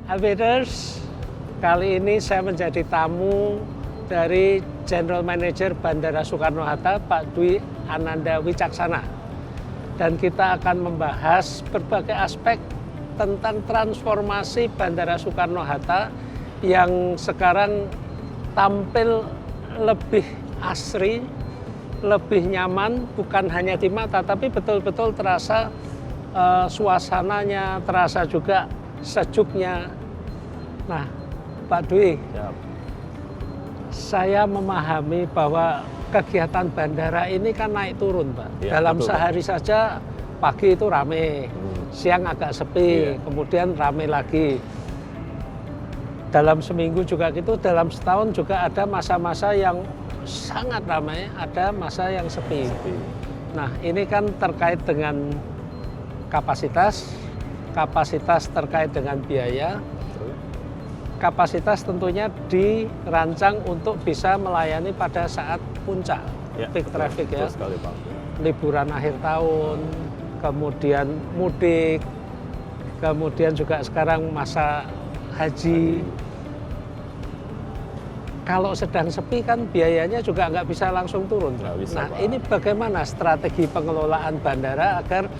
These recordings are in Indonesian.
Aviators, kali ini saya menjadi tamu dari General Manager Bandara Soekarno-Hatta, Pak Dwi Ananda Wicaksana. Dan kita akan membahas berbagai aspek tentang transformasi Bandara Soekarno-Hatta yang sekarang tampil lebih asri, lebih nyaman, bukan hanya di mata, tapi betul-betul terasa suasananya, terasa juga sejuknya. Nah, Pak Dwi, saya memahami bahwa kegiatan bandara ini kan naik turun, Pak. Ya, dalam betul, sehari saja pagi itu rame, siang agak sepi, kemudian rame lagi. Dalam seminggu juga gitu, dalam setahun juga ada masa-masa yang sangat ramai, ada masa yang sepi. Nah, ini kan terkait dengan kapasitas terkait dengan biaya. Kapasitas tentunya dirancang untuk bisa melayani pada saat puncak peak traffic ya. Sekali, Pak. Liburan akhir tahun, kemudian mudik, kemudian juga sekarang masa haji. Kalau sedang sepi kan biayanya juga nggak bisa langsung turun. Bisa, nah, Pak. ini bagaimana strategi pengelolaan bandara agar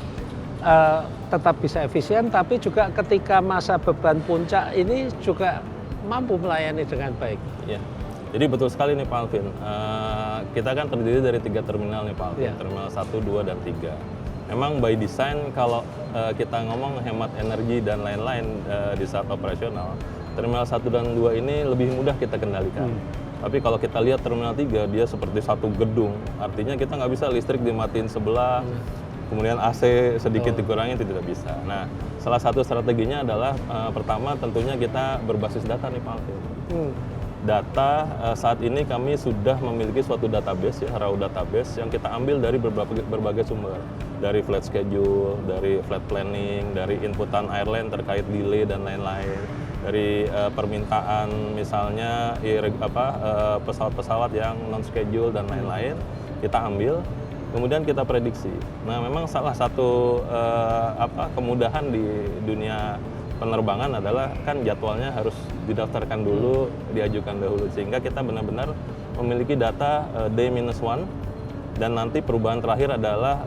tetap bisa efisien, tapi juga ketika masa beban puncak ini juga mampu melayani dengan baik. Ya, jadi betul sekali nih Pak Alvin. Kita kan terdiri dari 3 terminal nih Pak Alvin, terminal 1, 2, dan 3. Memang by design kalau kita ngomong hemat energi dan lain-lain di saat operasional, terminal 1 dan 2 ini lebih mudah kita kendalikan. Tapi kalau kita lihat terminal 3, dia seperti satu gedung, artinya kita nggak bisa listrik dimatiin sebelah, kemudian AC sedikit dikurangi, itu tidak bisa. Nah, salah satu strateginya adalah pertama tentunya kita berbasis data nih Pak Alvin. Data saat ini kami sudah memiliki suatu database ya, raw database yang kita ambil dari berbagai sumber. Dari flight schedule, dari flight planning, dari inputan airline terkait delay dan lain-lain. Dari permintaan misalnya pesawat-pesawat yang non schedule dan lain-lain, kita ambil. Kemudian kita prediksi. Nah, memang salah satu kemudahan di dunia penerbangan adalah kan jadwalnya harus didaftarkan dulu, diajukan dahulu, sehingga kita benar-benar memiliki data D-1 dan nanti perubahan terakhir adalah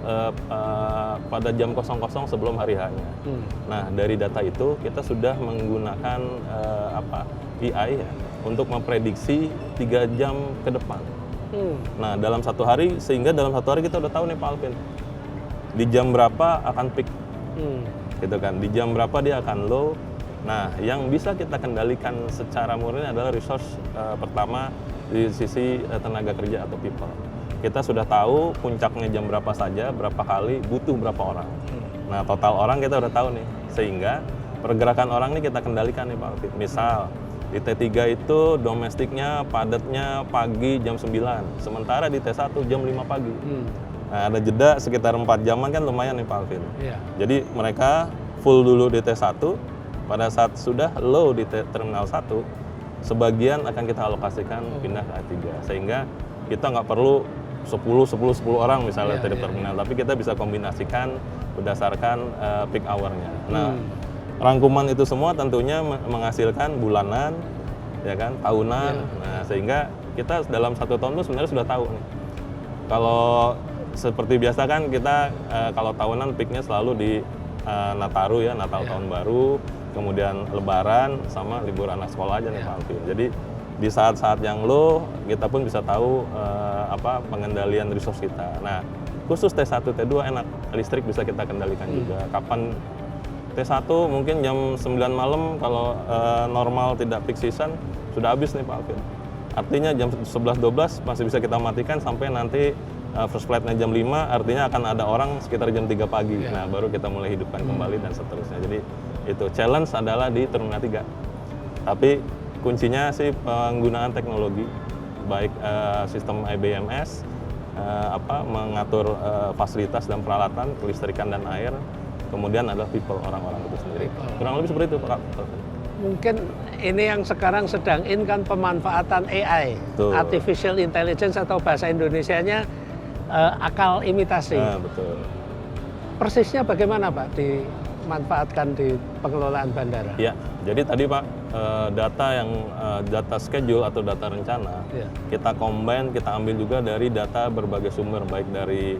pada jam 00 sebelum hari H-nya. Nah, dari data itu kita sudah menggunakan AI ya, untuk memprediksi 3 jam ke depan. Nah, dalam satu hari, sehingga dalam satu hari kita udah tahu nih Pak Alvin, di jam berapa akan peak, gitu kan, di jam berapa dia akan low. Nah, yang bisa kita kendalikan secara murni adalah resource pertama di sisi tenaga kerja atau people. Kita sudah tahu puncaknya jam berapa saja, berapa kali, butuh berapa orang. Nah, total orang kita udah tahu nih, sehingga pergerakan orang ini kita kendalikan nih Pak Alvin. Misal, di T3 itu domestiknya padatnya pagi jam 9, sementara di T1 jam 5 pagi. Nah, ada jeda sekitar 4 jaman kan lumayan nih Pak Alvin. Jadi mereka full dulu di T1, pada saat sudah low di Terminal 1, sebagian akan kita alokasikan pindah ke A3. Sehingga kita nggak perlu 10 orang misalnya di terminal, tapi kita bisa kombinasikan berdasarkan peak hour-nya. Nah, rangkuman itu semua tentunya menghasilkan bulanan, ya kan, tahunan. Nah, sehingga kita dalam 1 tahun itu sebenarnya sudah tahu nih. Kalau seperti biasa kan kita kalau tahunan peaknya selalu di Nataru ya, Natal Tahun Baru, kemudian Lebaran sama libur anak sekolah aja nih Pak Alvin. Jadi di saat-saat yang low kita pun bisa tahu pengendalian resource kita. Nah, khusus T1, T2 enak, listrik bisa kita kendalikan juga. Kapan T1 mungkin jam 9 malam kalau normal tidak peak season sudah habis nih Pak Alvin. Artinya jam 11-12 masih bisa kita matikan sampai nanti first flight-nya jam 5, artinya akan ada orang sekitar jam 3 pagi. Nah, baru kita mulai hidupkan kembali dan seterusnya. Jadi itu challenge adalah di Terminal 3. Tapi kuncinya sih penggunaan teknologi, baik sistem IBMS, mengatur fasilitas dan peralatan, kelistrikan dan air, kemudian adalah people, orang-orang itu sendiri. Kurang lebih seperti itu Pak. Mungkin ini yang sekarang sedang in kan pemanfaatan AI, Artificial Intelligence atau bahasa Indonesianya akal imitasi. Betul. Persisnya bagaimana Pak di manfaatkan di pengelolaan bandara? Ya, jadi tadi Pak, data schedule atau data rencana, Ya. kita combine, kita ambil juga dari data berbagai sumber, baik dari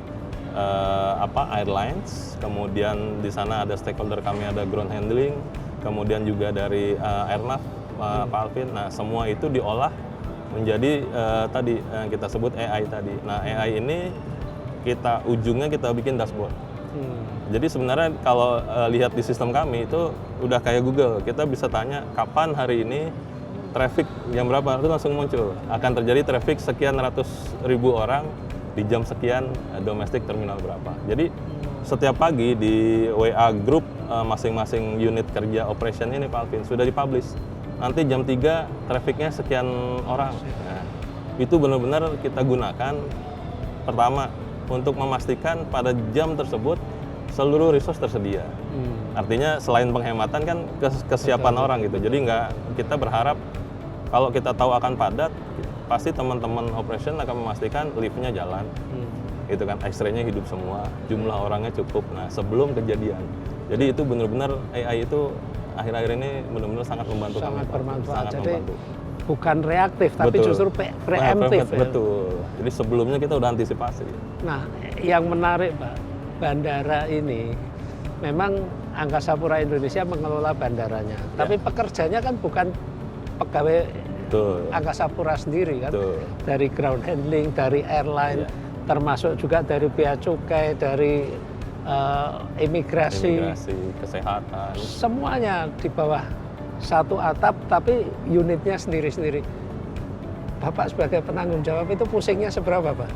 airlines, kemudian di sana ada stakeholder kami, ada ground handling, kemudian juga dari airnav, Pak Alvin. Nah, semua itu diolah menjadi tadi yang kita sebut AI tadi. Nah, AI ini ujungnya kita bikin dashboard. Jadi sebenarnya kalau lihat di sistem kami itu udah kayak Google, kita bisa tanya kapan hari ini traffic jam berapa, itu langsung muncul. Akan terjadi traffic sekian ratus ribu orang di jam sekian, domestik terminal berapa. Jadi setiap pagi di WA group masing-masing unit kerja operation ini Pak Alvin sudah dipublish. Nanti jam 3 trafficnya sekian orang. Nah, itu benar-benar kita gunakan pertama untuk memastikan pada jam tersebut seluruh resource tersedia. Artinya selain penghematan kan kesiapan orang gitu. Jadi kita berharap kalau kita tahu akan padat, pasti teman-teman operation akan memastikan liftnya jalan. Gitu kan, X-ray-nya hidup semua, jumlah orangnya cukup. Nah, sebelum kejadian. Jadi itu benar-benar AI itu akhir-akhir ini benar-benar sangat membantu. Sangat bermanfaat. Sangat Jadi membantu. bukan reaktif, tapi Betul. justru preemptif. Ya? Betul. Jadi sebelumnya kita udah antisipasi. Nah, yang menarik Pak, bandara ini memang Angkasa Pura Indonesia mengelola bandaranya, tapi pekerjanya kan bukan pegawai Betul. Angkasa Pura sendiri kan, Betul. dari ground handling, dari airline, termasuk juga dari bea cukai, dari imigrasi, kesehatan. semuanya di bawah satu atap, tapi unitnya sendiri-sendiri. Bapak sebagai penanggung jawab itu pusingnya seberapa Pak?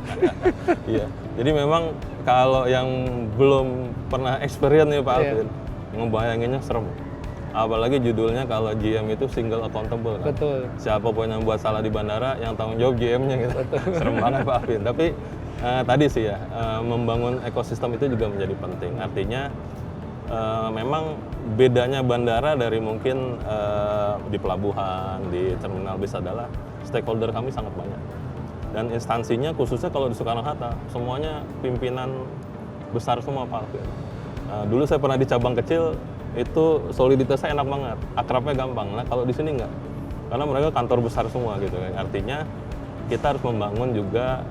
Iya, jadi memang kalau yang belum pernah experience nih Pak Alvin, ngebayanginnya serem. Apalagi judulnya kalau GM itu single accountable kan. Betul. Siapapun yang buat salah di bandara, yang tanggung jawab GM-nya gitu. Serem banget Pak Alvin. Tapi tadi sih ya, membangun ekosistem itu juga menjadi penting. Artinya memang bedanya bandara dari mungkin di pelabuhan, di terminal bis adalah stakeholder kami sangat banyak. Dan instansinya khususnya kalau di Soekarno-Hatta, semuanya pimpinan besar semua Pak Alvin. Dulu saya pernah di cabang kecil, itu soliditasnya enak banget, akrabnya gampang. Nah kalau di sini enggak, karena mereka kantor besar semua gitu kan. Artinya kita harus membangun juga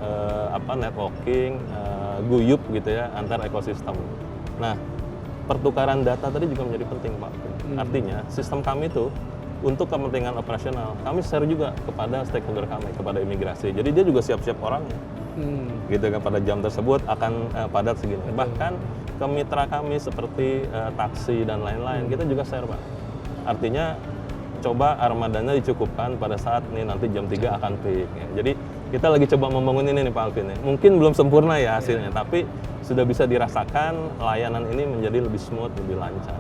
networking, guyup gitu ya antar ekosistem. Nah pertukaran data tadi juga menjadi penting Pak. Artinya sistem kami itu untuk kepentingan operasional, kami share juga kepada stakeholder kami, kepada imigrasi. Jadi dia juga siap-siap orangnya. Gitu kan, pada jam tersebut akan padat segini. Bahkan ke mitra kami seperti taksi dan lain-lain, kita juga share Pak. Artinya coba armadanya dicukupkan pada saat nih nanti jam 3 akan peak. Ya. Jadi kita lagi coba membangun ini nih Pak Alvin. Ya. Mungkin belum sempurna ya hasilnya, tapi sudah bisa dirasakan layanan ini menjadi lebih smooth, lebih lancar.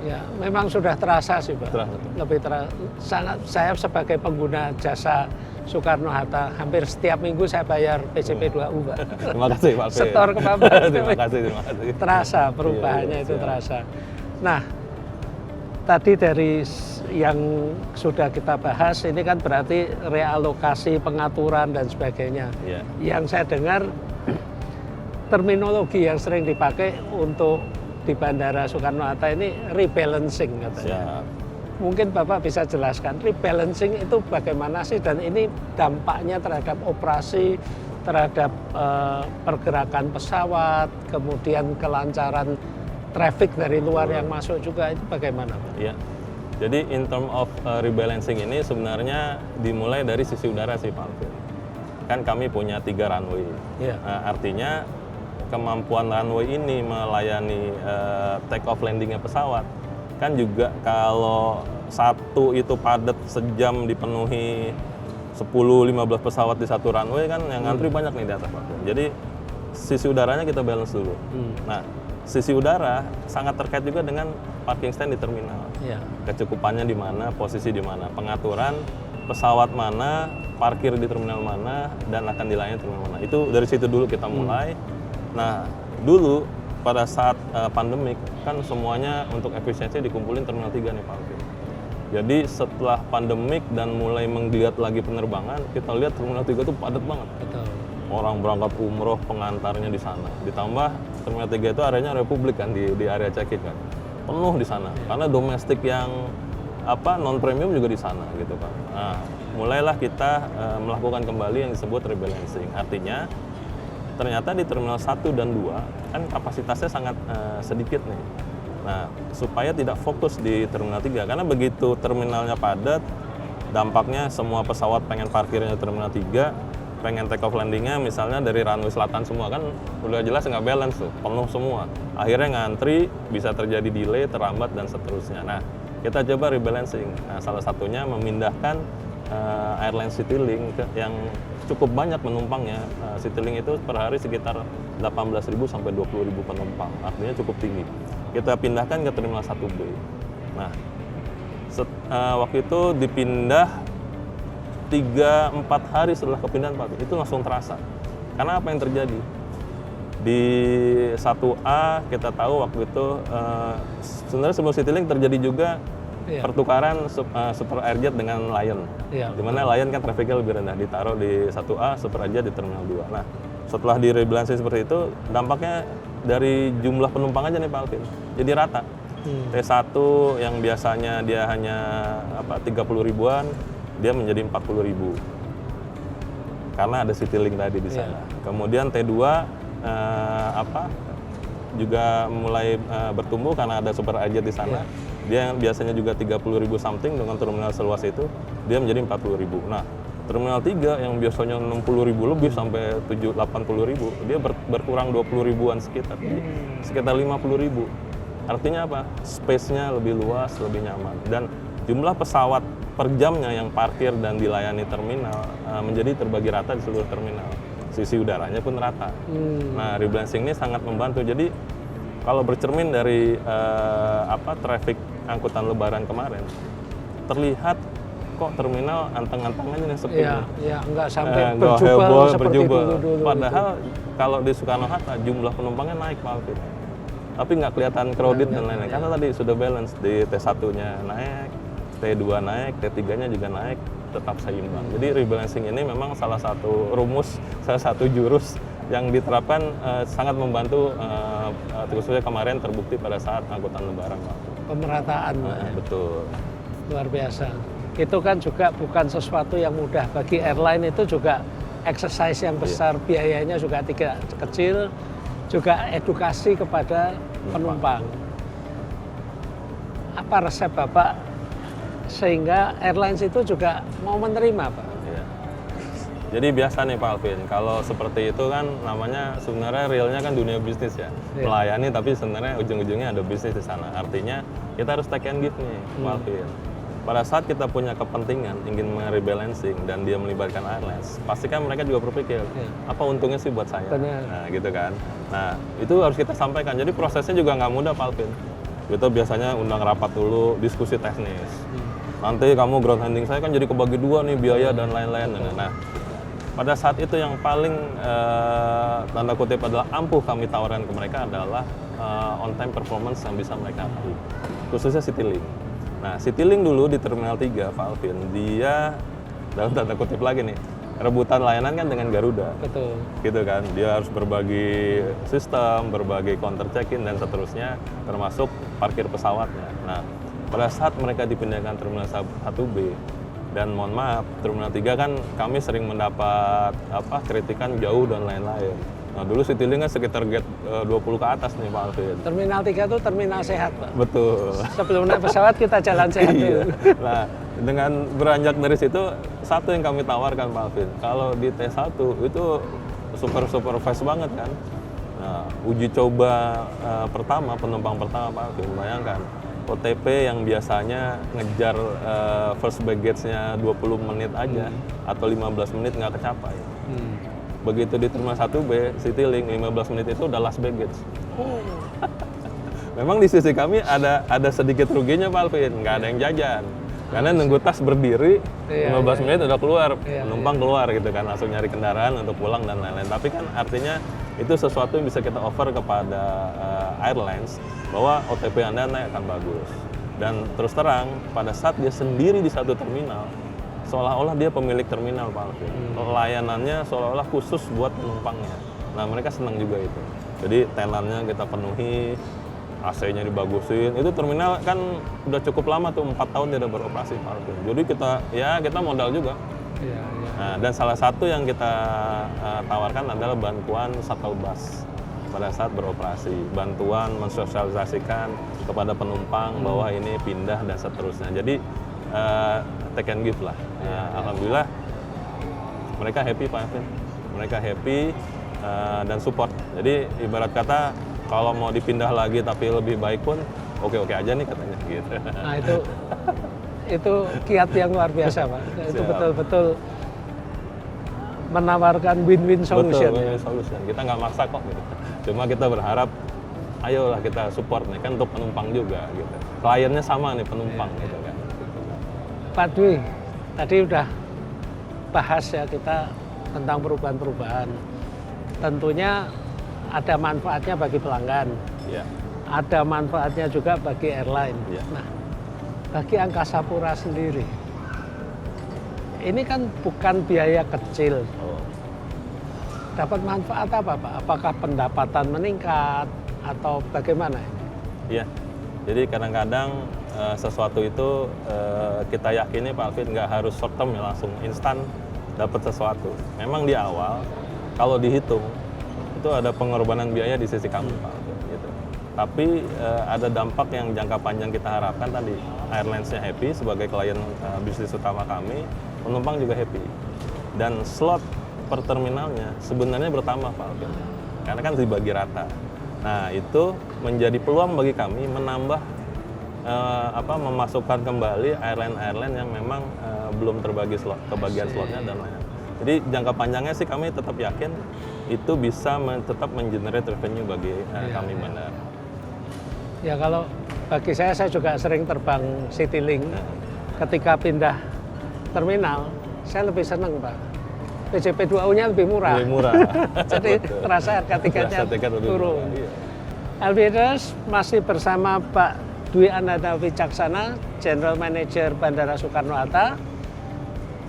Ya, memang sudah terasa sih Pak. Lebih sangat. Saya sebagai pengguna jasa Soekarno-Hatta, hampir setiap minggu saya bayar PCP 2U Pak. Terima kasih Pak Alvin. Setor ke Bapak. terima kasih. Terasa perubahannya itu terasa. Nah, tadi dari yang sudah kita bahas ini kan berarti realokasi, pengaturan dan sebagainya. Iya. Yang saya dengar terminologi yang sering dipakai untuk di Bandara Soekarno-Hatta ini rebalancing katanya. Siap. Mungkin Bapak bisa jelaskan rebalancing itu bagaimana sih dan ini dampaknya terhadap operasi, terhadap pergerakan pesawat, kemudian kelancaran traffic dari luar yang masuk juga itu bagaimana Pak? Iya. Jadi in term of rebalancing ini sebenarnya dimulai dari sisi udara sih Pak Alvin. Kan kami punya 3 runway. Iya. Nah, artinya kemampuan runway ini melayani take off landingnya pesawat kan juga kalau satu itu padat sejam dipenuhi 10-15 pesawat di satu runway kan yang ngantri banyak nih di atas Pak. Jadi sisi udaranya kita balance dulu. Nah sisi udara sangat terkait juga dengan parking stand di terminal. Iya. Kecukupannya di mana, posisi di mana, pengaturan pesawat mana, parkir di terminal mana, dan akan dilayani terminal mana. Itu dari situ dulu kita mulai. Nah, dulu pada saat pandemik kan semuanya untuk efisiensi dikumpulin terminal 3 nih Pak Alvin. Jadi setelah pandemik dan mulai menggeliat lagi penerbangan, kita lihat terminal 3 itu padat banget. Betul. Orang berangkat umroh, pengantarnya di sana. Ditambah terminal 3 itu areanya Republik kan di area check-in kan. penuh di sana. Karena domestik yang non premium juga di sana gitu kan. Nah, mulailah kita melakukan kembali yang disebut rebalancing. Artinya ternyata di terminal 1 dan 2 kan kapasitasnya sangat sedikit nih. Nah, supaya tidak fokus di terminal 3 karena begitu terminalnya padat, dampaknya semua pesawat pengen parkirnya terminal 3, pengen take off landingnya misalnya dari runway selatan semua kan udah jelas nggak balance tuh, penuh semua. Akhirnya ngantri, bisa terjadi delay, terlambat dan seterusnya. Nah, kita coba rebalancing. Nah, salah satunya memindahkan airline Citylink yang cukup banyak penumpangnya. Citylink itu per hari sekitar 18.000 sampai 20.000 penumpang, artinya cukup tinggi. Kita pindahkan ke terminal 1B. Nah, waktu itu dipindah 3-4 hari setelah kepindahan Pak, itu langsung terasa. Karena apa yang terjadi? Di 1A kita tahu waktu itu sebenarnya sebelum Citylink terjadi juga pertukaran Super Airjet dengan Lion. Di mana Lion kan trafiknya lebih rendah, ditaruh di 1A, Super Airjet di terminal 2. Nah, setelah direbalancing seperti itu, dampaknya dari jumlah penumpang aja nih Pak Alvin, jadi rata. T1 yang biasanya dia hanya 30 ribuan, dia menjadi 40 ribu. Karena ada Citylink tadi di sana. Kemudian T2 juga mulai bertumbuh karena ada Super Airjet di sana. Dia yang biasanya juga 30 ribu something dengan terminal seluas itu, dia menjadi 40 ribu. Nah, terminal 3 yang biasanya 60 ribu lebih sampai 80 ribu, dia berkurang 20 ribuan sekitar 50 ribu. Artinya apa? Space-nya lebih luas, lebih nyaman. Dan jumlah pesawat per jamnya yang parkir dan dilayani terminal menjadi terbagi rata di seluruh terminal. Sisi udaranya pun rata. Nah, rebalancing ini sangat membantu. Jadi kalau bercermin dari traffic angkutan lebaran kemarin, terlihat kok terminal anteng-antengan nih sepi. Iya, nggak sampai berjubel seperti dulu. Padahal kalau di Soekarno-Hatta jumlah penumpangnya naik Pak Alvin. Tapi nggak kelihatan crowded dan lain-lain. Karena tadi sudah balance, di T1-nya naik, T2 naik, T3-nya juga naik, tetap seimbang. Jadi rebalancing ini memang salah satu rumus, salah satu jurus yang diterapkan sangat membantu, khususnya kemarin terbukti pada saat angkutan lebaran Pak. Pemerataan. Betul. Luar biasa. Itu kan juga bukan sesuatu yang mudah bagi airline, itu juga exercise yang besar, biayanya juga tidak kecil, juga edukasi kepada penumpang. Apa resep Bapak sehingga airlines itu juga mau menerima Pak? Jadi biasa nih Pak Alvin, kalau seperti itu kan namanya sebenarnya realnya kan dunia bisnis ya. Melayani tapi sebenarnya ujung-ujungnya ada bisnis di sana. Artinya kita harus take and give nih Pak Alvin. Pada saat kita punya kepentingan ingin merebalancing dan dia melibatkan airlines, pastikan mereka juga berpikir, apa untungnya sih buat saya? Nah gitu kan. Nah itu harus kita sampaikan, jadi prosesnya juga nggak mudah Pak Alvin. Kita biasanya undang rapat dulu, diskusi teknis. Nanti kamu ground handling saya kan jadi kebagi dua nih biaya dan lain-lain. Nah pada saat itu yang paling tanda kutip adalah ampuh kami tawarkan ke mereka adalah on time performance yang bisa mereka raih, khususnya Citylink. Nah, Citylink dulu di Terminal 3, Pak Alvin, dia dalam tanda kutip lagi nih, rebutan layanan kan dengan Garuda. Betul. Gitu kan, dia harus berbagi sistem, berbagi counter check-in dan seterusnya, termasuk parkir pesawatnya. Nah, pada saat mereka dipindahkan Terminal 1B, dan mohon maaf, Terminal 3 kan kami sering mendapat kritikan jauh dan lain-lain. Nah dulu Citylink kan sekitar gate 20 ke atas nih Pak Alvin. Terminal 3 itu terminal sehat Pak? Betul. Sebelum naik pesawat kita jalan sehat dulu. Nah dengan beranjak dari situ, satu yang kami tawarkan Pak Alvin, kalau di T1 itu super fast banget kan. Nah uji coba penumpang pertama Pak Alvin, bayangkan OTP yang biasanya ngejar first baggage-nya 20 menit aja atau 15 menit nggak kecapai. Begitu di Terminal 1B, Citylink 15 menit itu udah last baggage. Memang di sisi kami ada sedikit ruginya Pak Alvin, nggak ada yang jajan. Karena nunggu tas berdiri, 15 menit udah keluar, penumpang keluar gitu kan, langsung nyari kendaraan untuk pulang dan lain-lain. Tapi kan artinya itu sesuatu yang bisa kita offer kepada airlines, bahwa OTP Anda naik akan bagus. Dan terus terang, pada saat dia sendiri di satu terminal, seolah-olah dia pemilik terminal Pak Alvin. Layanannya seolah-olah khusus buat penumpangnya. Nah mereka senang juga itu. Jadi tenannya kita penuhi, AC-nya dibagusin. Itu terminal kan udah cukup lama tuh, 4 tahun tidak beroperasi Pak Alvin. Jadi kita modal juga. Iya, iya. Nah, dan salah satu yang kita tawarkan adalah bantuan shuttle bus pada saat beroperasi. Bantuan mensosialisasikan kepada penumpang bahwa ini pindah dan seterusnya. Jadi take and give lah. Alhamdulillah mereka happy Pak Alvin. Mereka happy dan support. Jadi ibarat kata kalau mau dipindah lagi tapi lebih baik pun oke-oke aja nih katanya gitu. Nah itu kiat yang luar biasa Pak. Itu Siap. betul-betul menawarkan win-win solution. Betul, win-win solution. Kita nggak maksa kok gitu. Cuma kita berharap ayolah kita support nih kan untuk penumpang juga gitu. Kliennya sama nih penumpang gitu kan. Pak Dwi, tadi udah bahas ya kita tentang perubahan-perubahan. Tentunya ada manfaatnya bagi pelanggan, Ya. ada manfaatnya juga bagi airline. Ya. Nah, bagi Angkasa Pura sendiri, ini kan bukan biaya kecil. Oh. Dapat manfaat apa Pak? Apakah pendapatan meningkat atau bagaimana ini? Iya. Jadi kadang-kadang sesuatu itu kita yakini Pak Alvin nggak harus short term ya langsung instan dapat sesuatu. Memang di awal kalau dihitung itu ada pengorbanan biaya di sisi kamu Pak Alvin, gitu. Tapi ada dampak yang jangka panjang kita harapkan tadi. Airlines-nya happy sebagai klien bisnis utama kami, penumpang juga happy. Dan slot per terminalnya sebenarnya bertambah Pak Alvin. Karena kan dibagi rata. Nah, itu menjadi peluang bagi kami menambah memasukkan kembali airline-airline yang memang belum terbagi kebagian slotnya dan lain-lain. Jadi jangka panjangnya sih kami tetap yakin itu bisa tetap mengenerate revenue bagi kami bandara. Ya kalau bagi saya juga sering terbang Citylink. Ketika pindah terminal, saya lebih senang Pak. PJP2U-nya lebih murah. Lebih murah. Jadi terasa harga tiketnya turun. Albides masih bersama Pak Dwi Ananda Wicaksana, General Manager Bandara Soekarno-Hatta.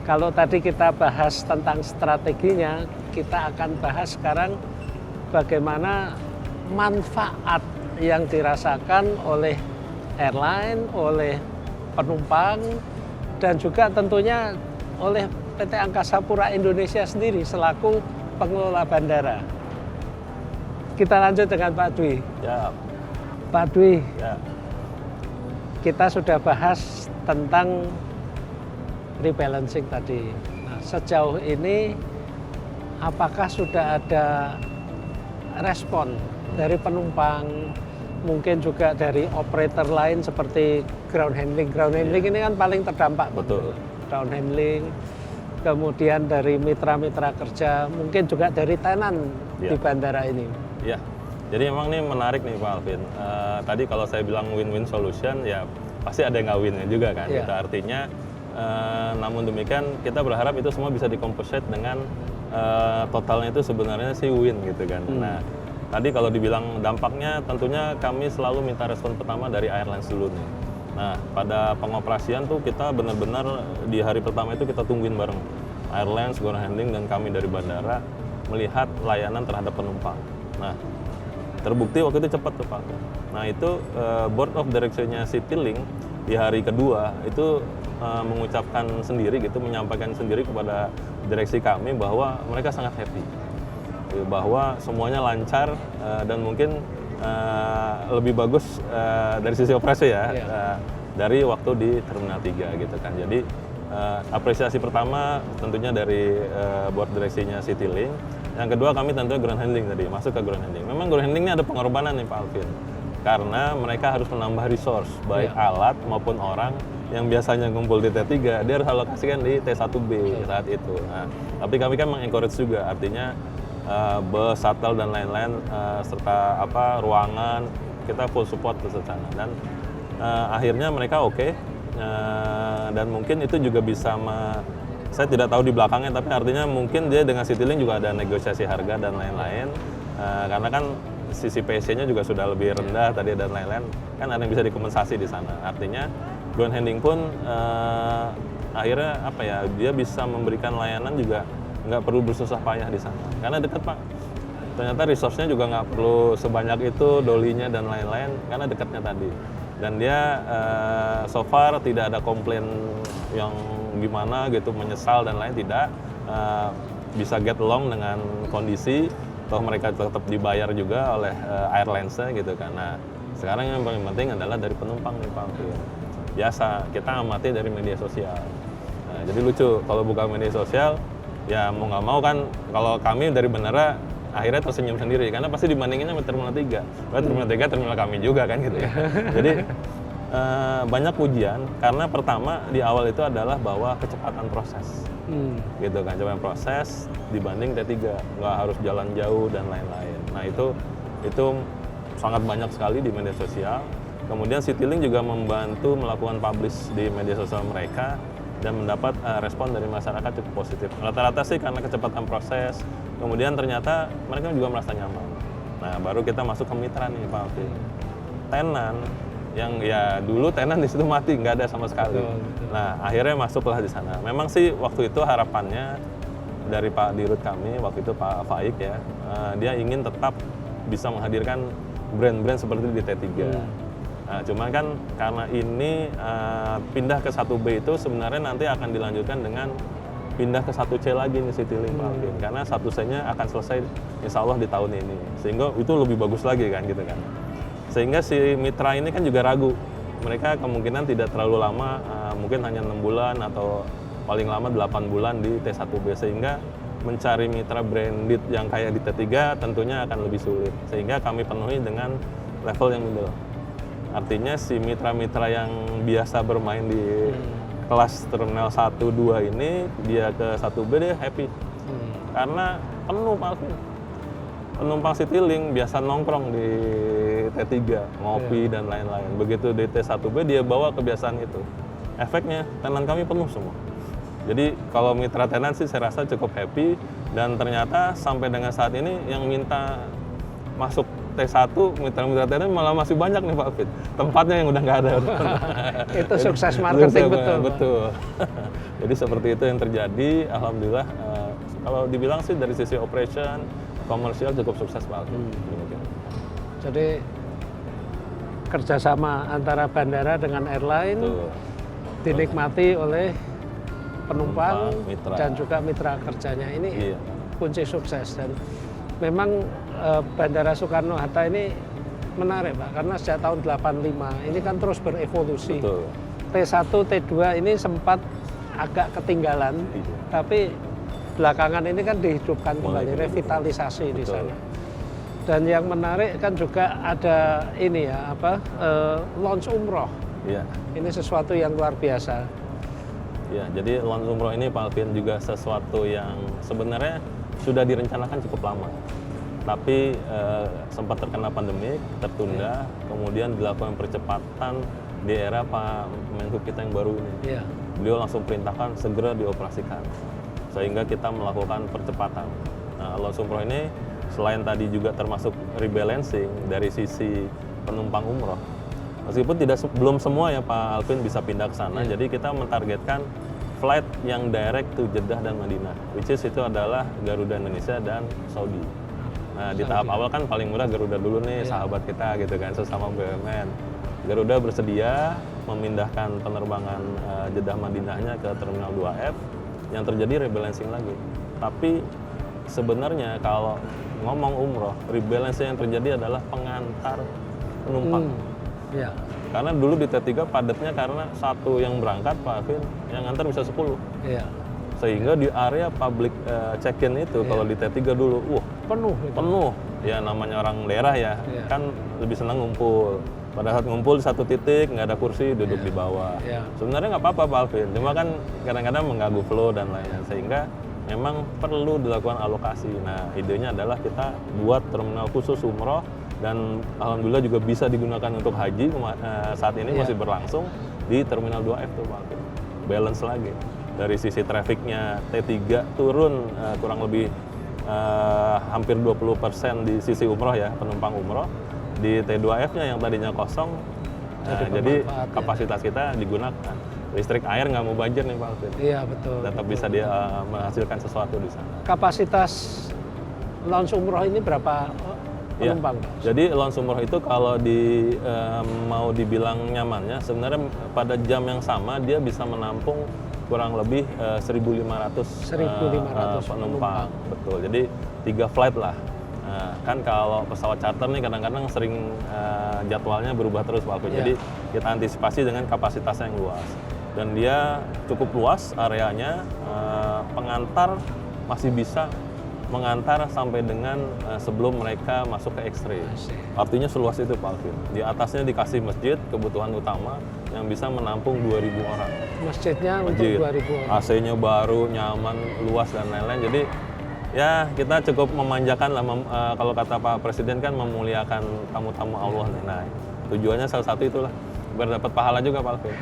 Kalau tadi kita bahas tentang strateginya, kita akan bahas sekarang bagaimana manfaat yang dirasakan oleh airline, oleh penumpang, dan juga tentunya oleh PT Angkasa Pura Indonesia sendiri selaku pengelola bandara. Kita lanjut dengan Pak Dwi. Ya. Pak Dwi, Ya. kita sudah bahas tentang rebalancing tadi. Nah, sejauh ini apakah sudah ada respon dari penumpang, mungkin juga dari operator lain seperti ground handling. Ground handling ini kan paling terdampak. Betul. Ground handling, kemudian dari mitra-mitra kerja, mungkin juga dari tenan di bandara ini. Ya, jadi memang ini menarik nih Pak Alvin. Tadi kalau saya bilang win-win solution, ya pasti ada yang nggak win juga kan. Gitu. Artinya, namun demikian kita berharap itu semua bisa dicomposite dengan totalnya itu sebenarnya sih win gitu kan. Nah, tadi kalau dibilang dampaknya tentunya kami selalu minta respon pertama dari airlines dulu nih. Nah, pada pengoperasian tuh kita benar-benar di hari pertama itu kita tungguin bareng airlines, ground handling, dan kami dari bandara melihat layanan terhadap penumpang. Nah, terbukti waktu itu cepat tuh Pak. Nah, itu board of direction-nya Citylink di hari kedua itu mengucapkan sendiri gitu, menyampaikan sendiri kepada direksi kami bahwa mereka sangat happy. Bahwa semuanya lancar dan mungkin lebih bagus dari sisi operasi ya, dari waktu di Terminal 3 gitu kan. Jadi apresiasi pertama tentunya dari board direksinya Citylink. Yang kedua kami tentunya ground handling tadi, masuk ke ground handling. Memang ground handling ini ada pengorbanan nih Pak Alvin. Karena mereka harus menambah resource, baik alat maupun orang yang biasanya ngumpul di T3, dia harus alokasikan di T1B saat itu. Nah, tapi kami kan mengencourage juga, artinya bus, shuttle dan lain-lain serta ruangan kita full support ke sana. Dan akhirnya mereka oke. Dan mungkin itu juga bisa saya tidak tahu di belakangnya, tapi artinya mungkin dia dengan Citylink juga ada negosiasi harga dan lain-lain, karena kan sisi PC-nya juga sudah lebih rendah tadi dan lain-lain, kan ada yang bisa dikompensasi di sana. Artinya ground handling pun akhirnya dia bisa memberikan layanan juga nggak perlu bersusah payah di sana, karena dekat Pak. ternyata resource-nya juga nggak perlu sebanyak itu, dolinya dan lain-lain, karena dekatnya tadi. Dan dia so far tidak ada komplain yang gimana gitu, menyesal dan lain, tidak. Bisa get along dengan kondisi, toh mereka tetap dibayar juga oleh airlines-nya gitu kan. Nah, sekarang yang paling penting adalah dari penumpang nih Pak Alvin. Biasa, kita amati dari media sosial. Nah, jadi lucu, kalau buka media sosial, ya mau nggak mau kan, kalau kami dari bandara akhirnya tersenyum sendiri, karena pasti dibandinginnya sama Terminal 3. Karena Terminal 3 terminal kami juga kan gitu ya. Jadi banyak pujian, karena pertama di awal itu adalah bahwa kecepatan proses. Gitu kan, kecepatan proses dibanding T3, nggak harus jalan jauh dan lain-lain. Nah itu sangat banyak sekali di media sosial. Kemudian Citylink juga membantu melakukan publish di media sosial mereka dan mendapat respon dari masyarakat cukup positif. Rata-rata sih karena kecepatan proses, kemudian ternyata mereka juga merasa nyaman. Nah baru kita masuk ke mitra nih Pak Alvin. Tenan, yang ya dulu tenan di situ mati, nggak ada sama sekali. Betul. Nah akhirnya masuklah di sana. Memang sih waktu itu harapannya dari Pak Dirut kami, waktu itu Pak Faik ya, dia ingin tetap bisa menghadirkan brand-brand seperti di T3. Nah, cuma kan karena ini pindah ke 1B itu sebenarnya nanti akan dilanjutkan dengan pindah ke 1C lagi nih Citylink Pak Alvin. Karena 1C-nya akan selesai insya Allah di tahun ini. Sehingga itu lebih bagus lagi kan gitu kan. Sehingga si mitra ini kan juga ragu. Mereka kemungkinan tidak terlalu lama, mungkin hanya 6 bulan atau paling lama 8 bulan di T1B. Sehingga mencari mitra branded yang kayak di T3 tentunya akan lebih sulit. Sehingga kami penuhi dengan level yang middle. Artinya si mitra-mitra yang biasa bermain di kelas Terminal 1, 2 ini, dia ke 1B dia happy. Karena penuh Pak Alvin. Penumpang Citylink biasa nongkrong di T3, ngopi dan lain-lain. Begitu di T1B dia bawa kebiasaan itu. Efeknya tenan kami penuh semua. Jadi kalau mitra tenan sih saya rasa cukup happy, dan ternyata sampai dengan saat ini yang minta masuk T1 mitra-mitra tenan malah masih banyak nih Pak Alvin. Tempatnya yang udah nggak ada. Itu sukses marketing betul. Betul. Jadi seperti itu yang terjadi. Alhamdulillah kalau dibilang sih dari sisi operation komersial cukup sukses Pak Alvin. Jadi kerjasama antara bandara dengan airline dinikmati oleh penumpang mitra, dan juga mitra kerjanya, ini kunci sukses. Dan memang Bandara Soekarno-Hatta ini menarik Pak, karena sejak tahun 85 ini kan terus berevolusi. Betul. T1, T2 ini sempat agak ketinggalan, tapi belakangan ini kan dihidupkan kembali, revitalisasi di sana. Dan yang menarik kan juga ada ini ya, launch umroh. Iya. Ini sesuatu yang luar biasa. Ya, jadi launch umroh ini Pak Alvin juga sesuatu yang sebenarnya sudah direncanakan cukup lama. Tapi sempat terkena pandemik, tertunda, kemudian dilakukan percepatan di era Pak Menhub kita yang baru ini. Beliau langsung perintahkan segera dioperasikan, sehingga kita melakukan percepatan. Nah, launch umroh ini selain tadi juga termasuk rebalancing dari sisi penumpang umroh. Meskipun belum semua ya Pak Alvin bisa pindah ke sana, jadi kita mentargetkan flight yang direct to Jeddah dan Madinah, which is itu adalah Garuda Indonesia dan Saudi. Nah di tahap awal kan paling murah Garuda dulu nih, sahabat kita gitu kan, sesama BUMN. Garuda bersedia memindahkan penerbangan Jeddah Madinahnya ke Terminal 2F, yang terjadi rebalancing lagi. Tapi sebenarnya kalau ngomong umroh, rebalancing yang terjadi adalah pengantar penumpang. Karena dulu di T3 padatnya karena satu yang berangkat Pak Alvin, yang ngantar bisa 10. Sehingga di area public check-in itu kalau di T3 dulu, penuh. Ya namanya orang daerah ya, kan lebih senang ngumpul. Pada saat ngumpul di satu titik, nggak ada kursi, duduk di bawah. Sebenarnya nggak apa-apa Pak Alvin, cuma kan kadang-kadang mengganggu flow dan lainnya. Sehingga memang perlu dilakukan alokasi. Nah idenya adalah kita buat terminal khusus umroh, dan alhamdulillah juga bisa digunakan untuk haji. Saat ini masih berlangsung di Terminal 2F tuh Pak Alvin. Balance lagi. Dari sisi trafficnya T3 turun kurang lebih hampir 20% di sisi umroh ya, penumpang umroh. Di T2F-nya yang tadinya kosong, jadi kapasitas kita digunakan. Listrik air nggak mau banjir nih Pak Alvin. Iya betul. Tetap bisa dia menghasilkan sesuatu di sana. Kapasitas launch umroh ini berapa penumpang? Pak? Jadi launch umroh itu kalau mau dibilang nyamannya, sebenarnya pada jam yang sama dia bisa menampung kurang lebih 1.500 penumpang. Betul. Jadi 3 flight lah. Kan kalau pesawat charter nih kadang-kadang sering jadwalnya berubah terus Pak Alvin. Jadi kita antisipasi dengan kapasitas yang luas. Dan dia cukup luas areanya, pengantar masih bisa mengantar sampai dengan sebelum mereka masuk ke X-ray. Artinya seluas itu Pak Alvin. Di atasnya dikasih masjid kebutuhan utama yang bisa menampung 2.000 orang. Masjidnya untuk 2.000 orang. AC-nya baru, nyaman, luas dan lain-lain. Jadi ya kita cukup memanjakan lah, kalau kata Pak Presiden kan memuliakan tamu-tamu Allah. Nah tujuannya salah satu itulah, biar dapat pahala juga Pak Alvin.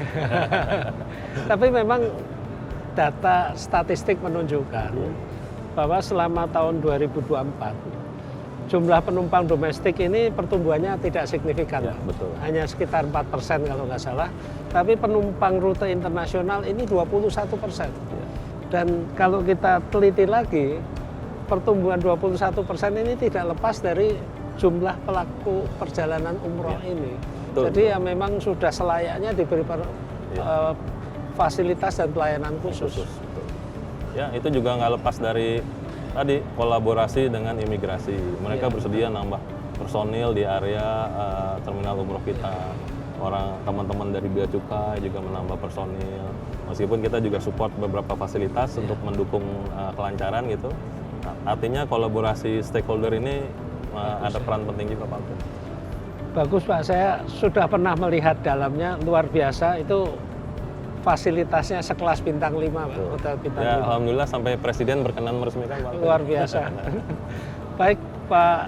Tapi memang data statistik menunjukkan bahwa selama tahun 2024 jumlah penumpang domestik ini pertumbuhannya tidak signifikan. Ya, betul. Hanya sekitar 4% kalau nggak salah. Tapi penumpang rute internasional ini 21%. Ya. Dan kalau kita teliti lagi, pertumbuhan 21% ini tidak lepas dari jumlah pelaku perjalanan umroh ini. Betul, Jadi ya memang sudah selayaknya diberi fasilitas dan pelayanan khusus. Betul. Ya itu juga nggak lepas dari tadi kolaborasi dengan imigrasi. Mereka bersedia nambah personil di area terminal umroh kita. Teman-teman dari Bea Cukai juga menambah personil. Meskipun kita juga support beberapa fasilitas untuk mendukung kelancaran gitu. Artinya kolaborasi stakeholder ini ada peran penting juga Pak. Bagus Pak, saya sudah pernah melihat dalamnya, luar biasa. Itu fasilitasnya sekelas bintang 5 Pak, hotel bintang 5. Alhamdulillah sampai Presiden berkenan meresmikan Pak. Luar biasa. Baik Pak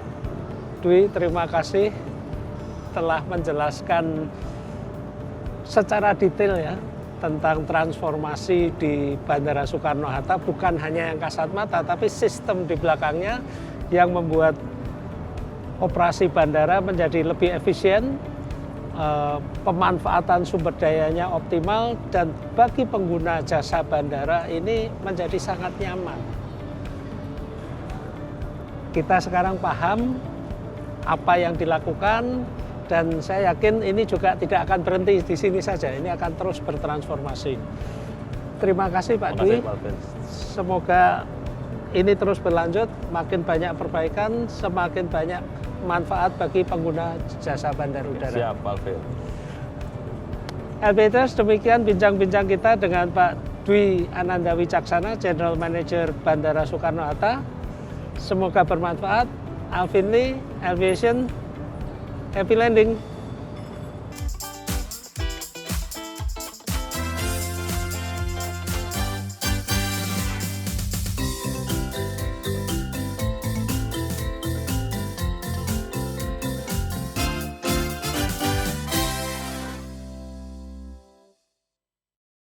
Dwi, terima kasih telah menjelaskan secara detail ya tentang transformasi di Bandara Soekarno-Hatta, bukan hanya yang kasat mata, tapi sistem di belakangnya yang membuat operasi bandara menjadi lebih efisien, pemanfaatan sumber dayanya optimal, dan bagi pengguna jasa bandara ini menjadi sangat nyaman. Kita sekarang paham apa yang dilakukan, dan saya yakin ini juga tidak akan berhenti di sini saja, ini akan terus bertransformasi. Terima kasih Pak Dwi. Semoga ini terus berlanjut, makin banyak perbaikan, semakin banyak manfaat bagi pengguna jasa bandar udara. Siap, Pak Alvin. LBTS, demikian bincang-bincang kita dengan Pak Dwi Ananda Wicaksana, General Manager Bandara Soekarno-Hatta. Semoga bermanfaat. Alvin Lee, Aviation, happy landing.